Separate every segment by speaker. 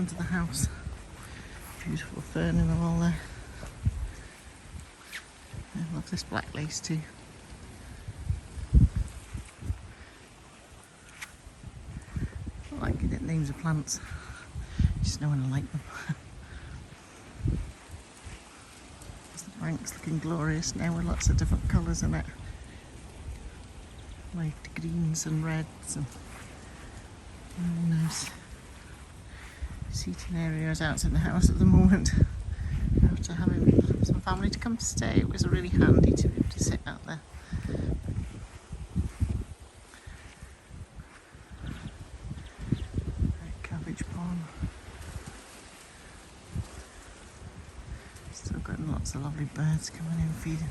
Speaker 1: front of the house. Beautiful fern in the wall there. I love this black lace too. I like it names of plants. Just know when I like them. The bank's looking glorious now with lots of different colours in it. Light greens and reds and really nice. Seating areas out in the house at the moment. After having some family to come to stay, it was really handy to be able to sit out there. Cabbage pond. Still getting lots of lovely birds coming in feeding.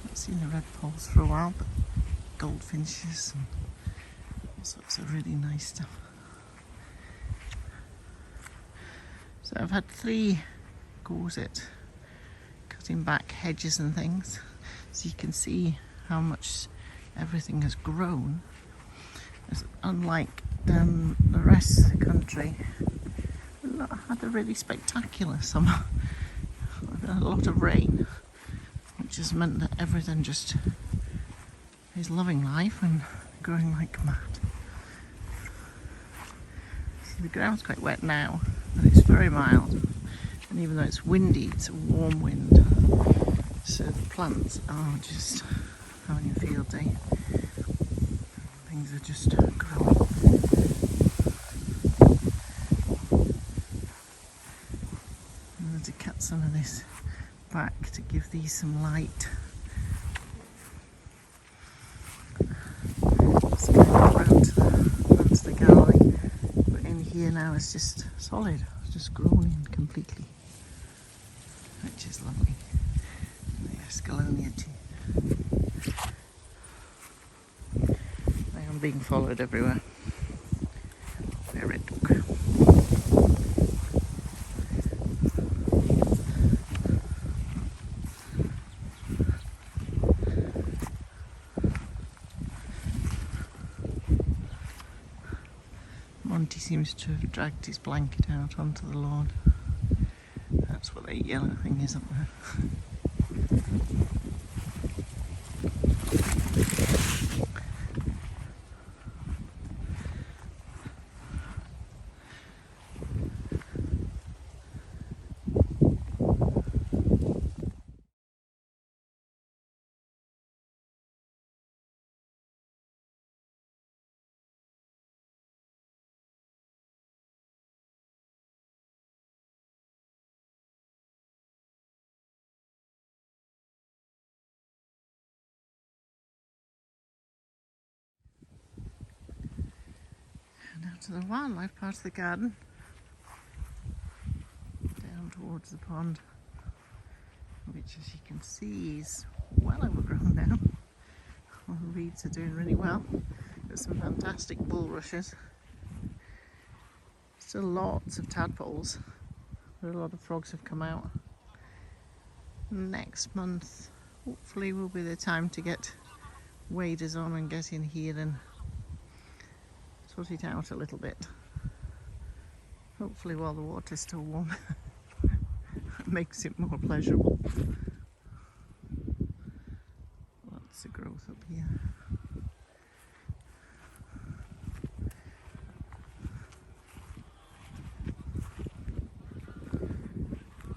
Speaker 1: Not seen the red poles for a while, but goldfinches and all sorts of really nice stuff. So I've had 3 goes at cutting back hedges and things, so you can see how much everything has grown. It's unlike the rest of the country, we've not had a really spectacular summer. We've had a lot of rain, which has meant that everything just is loving life and growing like mad. So the ground's quite wet now, but it's very mild, and even though it's windy, it's a warm wind, so the plants are just having a field day. Things are just growing. I'm going to cut some of this back to give these some light. It's going around to the gallery, but in here now it's just solid. Just grown in completely, which is lovely. The escalonia too. I am being followed everywhere by a red dog. Monty seems to have dragged his blanket out onto the lawn. That's what that yellow thing is up there. Down to the wildlife part of the garden, down towards the pond, which as you can see is well overgrown now. All the reeds are doing really well. Got some fantastic bulrushes. Still lots of tadpoles, but a lot of frogs have come out. Next month hopefully will be the time to get waders on and get in here and sort it out a little bit. Hopefully while the water's still warm. It makes it more pleasurable. Lots of growth up here.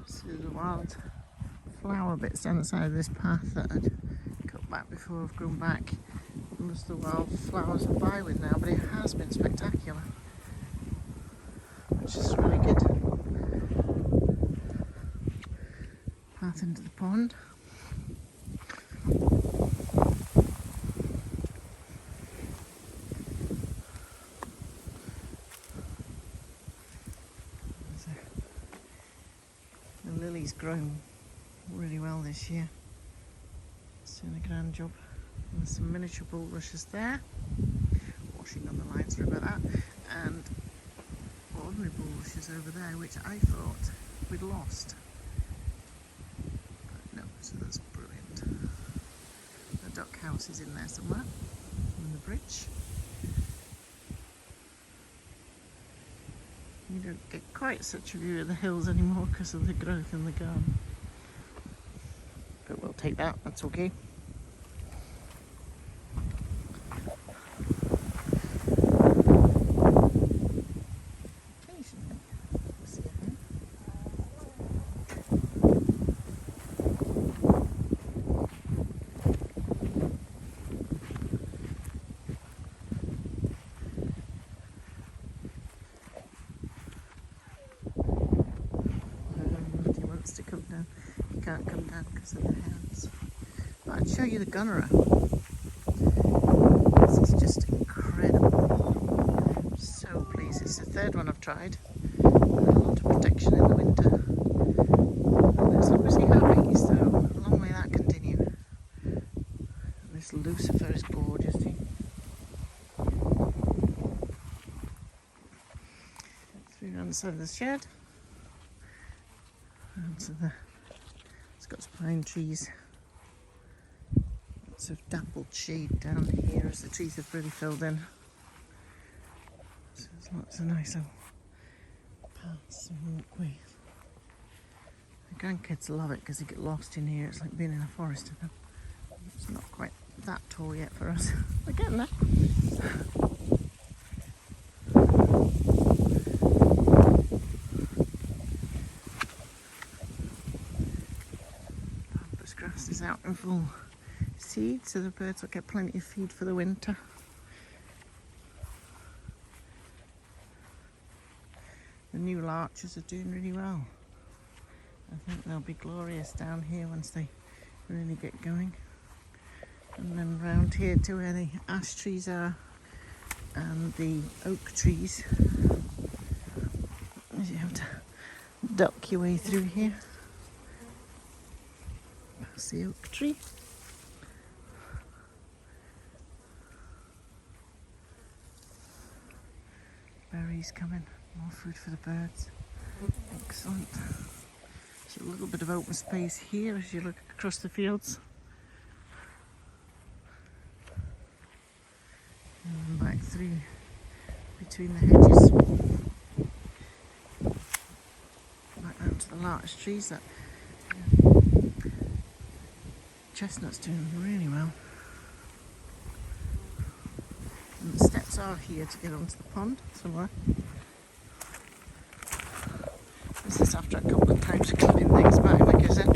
Speaker 1: So the wild flower bits down the side of this path that I'd cut back before I've grown back. Most of the wildflowers are by with now, but it has been spectacular, which is really good. Path into the pond. The lily's grown really well this year. It's doing a grand job. And there's some miniature bulrushes there, washing on the lines, sorry about that, and ordinary bulrushes over there, which I thought we'd lost. But no, so that's brilliant. The duck house is in there somewhere, on the bridge. You don't get quite such a view of the hills anymore because of the growth in the garden. But we'll take that, that's okay. To come down. You can't come down because of the hounds. But I'd show you the gunnerer. This is just incredible. I'm so pleased. It's the third one I've tried. A lot of protection in the winter. And it's obviously happy, so long may that continue. And this lucifer is gorgeous too. Through around the side of the shed. So it's got some pine trees, lots of dappled shade down here as the trees have really filled in. So there's lots of nice little paths and walkways. The grandkids love it because they get lost in here. It's like being in a forest with them. It's not quite that tall yet for us. We're getting there. Grass is out in full seed, so the birds will get plenty of feed for the winter. The new larches are doing really well. I think they'll be glorious down here once they really get going. And then round here to where the ash trees are and the oak trees. You have to duck your way through here. Past the oak tree. Berries coming, more food for the birds. Excellent. So a little bit of open space here as you look across the fields. And back through between the hedges. Back down to the larch trees. That chestnut's doing really well. And the steps are here to get onto the pond somewhere. This is after a couple of times clipping things back, like I said.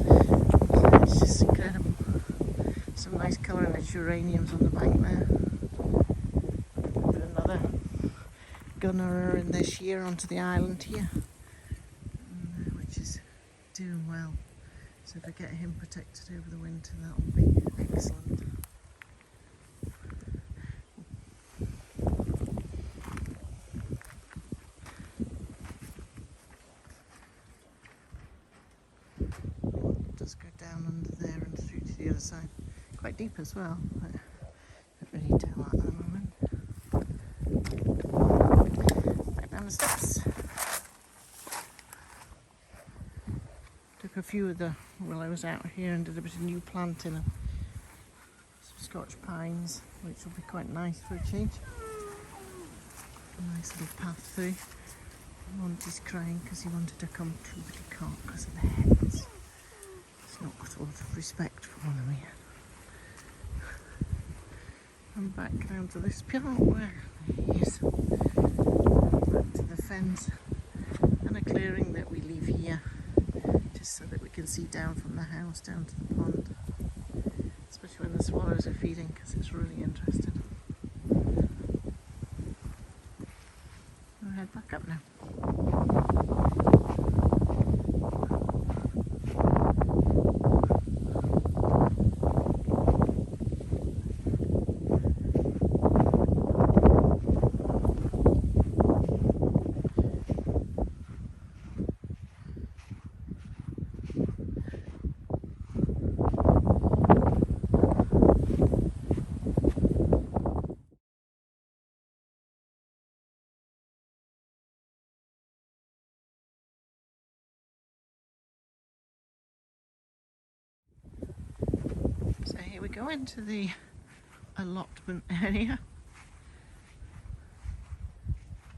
Speaker 1: It's just incredible. Some nice colour in the geraniums on the bank there. Put another gunnerer in this year onto the island here, which is doing well. So if I get him protected over the winter, that will be excellent. It does go down under there and through to the other side. Quite deep as well, but I can't really tell that at the moment. Back down the steps. Took a few of the willows out here and did a bit of new planting of some Scotch pines, which will be quite nice for a change. A nice little path through. Monty's crying because he wanted to come too, but he can't because of the hens. It's not got a lot of respect for them yet. And back down to this part where he is. Back to the fence and a clearing that we leave here, just so that we can see down from the house down to the pond, especially when the swallows are feeding, because it's really interesting. We'll head back up now. So here we go into the allotment area.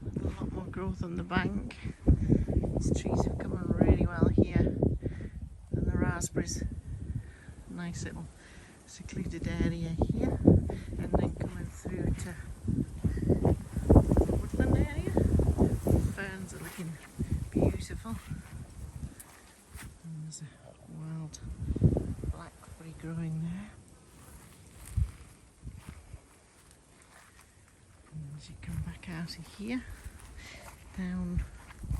Speaker 1: A lot more growth on the bank. These trees have come on really well here, and the raspberries. Nice little secluded area here, and then coming through to the woodland area. The ferns are looking beautiful. And there's a wild blackberry growing there. And as you come back out of here, down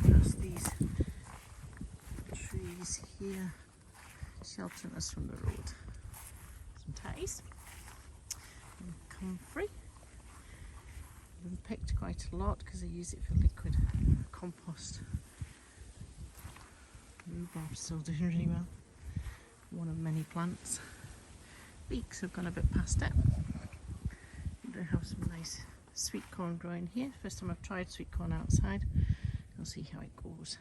Speaker 1: past these trees here, sheltering us from the road. Some tatties and comfrey. I've been picked quite a lot because I use it for liquid compost. Rhubarb's still doing really well. One of many plants. Leeks have gone a bit past it. We have some nice sweet corn growing here. First time I've tried sweet corn outside. We'll see how it goes.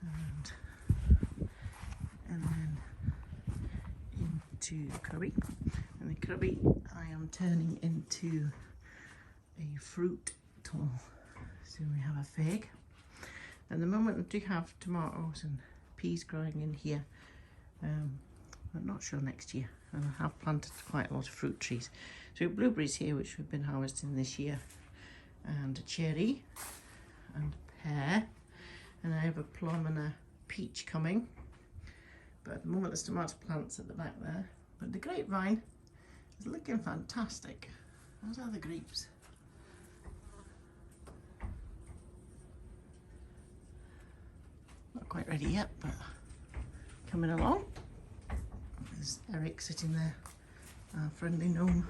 Speaker 1: And then into the cubby. And the cubby I am turning into a fruit tunnel. So we have a fig. At the moment I do have tomatoes and peas growing in here. I'm not sure next year. And I have planted quite a lot of fruit trees. So blueberries here, which we've been harvesting this year, and a cherry and a pear, and I have a plum and a peach coming. But at the moment there's tomato plants at the back there. But the grapevine is looking fantastic. Those are the grapes. Not quite ready yet, but coming along. There's Eric sitting there, our friendly gnome.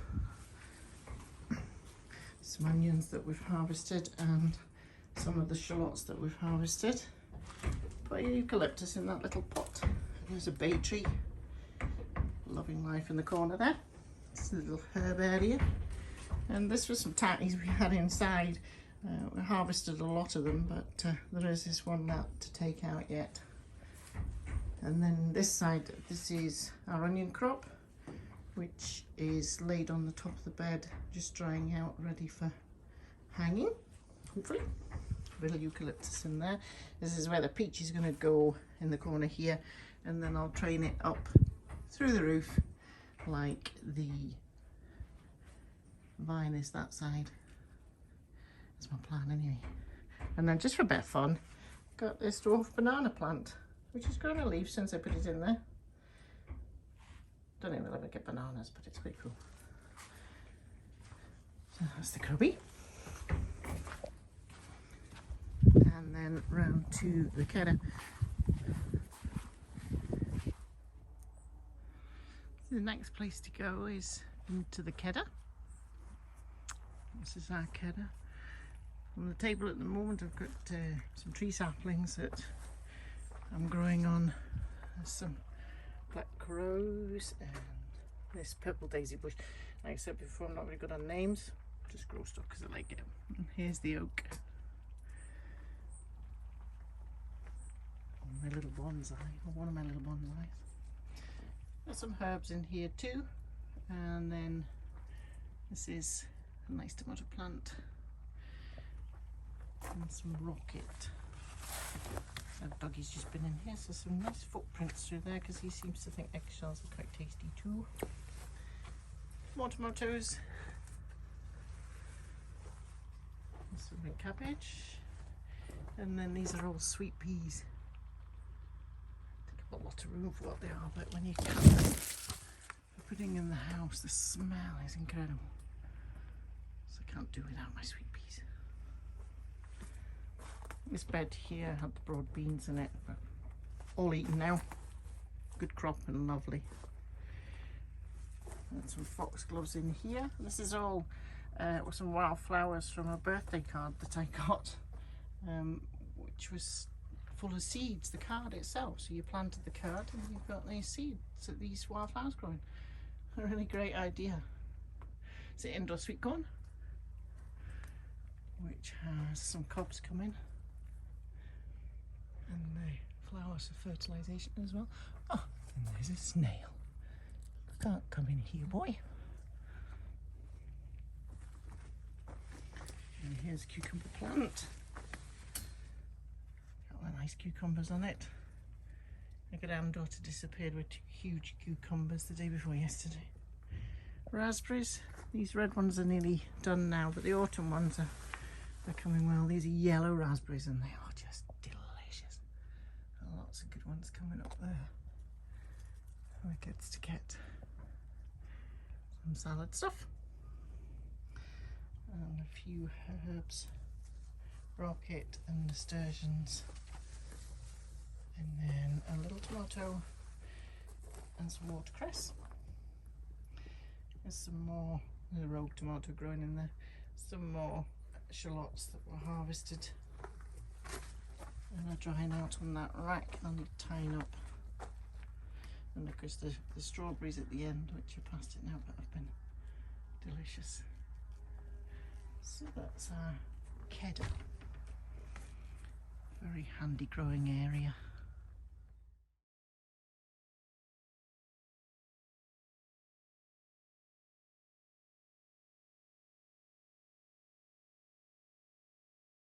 Speaker 1: Some onions that we've harvested and some of the shallots that we've harvested. Put a eucalyptus in that little pot. There's a bay tree, loving life in the corner there. It's a little herb area. And this was some tatties we had inside. We harvested a lot of them, but there is this one left to take out yet. And then this side, this is our onion crop, which is laid on the top of the bed, just drying out, ready for hanging, hopefully. A bit of eucalyptus in there. This is where the peach is going to go, in the corner here, and then I'll train it up through the roof like the vine is that side. That's my plan anyway. And then just for a bit of fun, got this dwarf banana plant, which has grown a leaf since I put it in there. Don't think we'll ever get bananas, but it's quite cool. So that's the cubby. And then round to the keddah. The next place to go is into the keddah. This is our keddah. On the table at the moment I've got some tree saplings that I'm growing on. There's some black rose and this purple daisy bush. Like I said before, I'm not very good on names, just grow stuff because I like it. And here's the oak. My little bonsai, or one of my little bonsais. There's some herbs in here too, and then this is a nice tomato plant and some rocket. Dougie's just been in here, so some nice footprints through there because he seems to think eggshells are quite tasty too. More tomatoes. Some red cabbage, and then these are all sweet peas. Take up a lot of room for what they are, but when you cut them for putting in the house, the smell is incredible. So I can't do without my sweet peas. This bed here had the broad beans in it, but all eaten now. Good crop and lovely. And some foxgloves in here. This is all with some wildflowers from a birthday card that I got, which was full of seeds, the card itself. So you planted the card and you've got these seeds, so these wildflowers growing. A really great idea. It's an indoor sweet corn, which has some cobs coming. And the flowers for fertilisation as well. Oh, and there's a snail. Can't come in here, boy. And here's a cucumber plant. Got the nice cucumbers on it. My granddaughter disappeared with 2 huge cucumbers the day before yesterday. Raspberries, these red ones are nearly done now, but the autumn ones are coming well. These are yellow raspberries and they are just delicious. And lots of good ones coming up there. So it gets to get some salad stuff. And a few herbs, rocket and nasturtiums. And then a little tomato and some watercress. There's some more, there's a rogue tomato growing in there. Some more shallots that were harvested and are drying out on that rack. They'll need tying up. And of course the strawberries at the end, which are past it now, but have been delicious. So that's our kedder. Very handy growing area.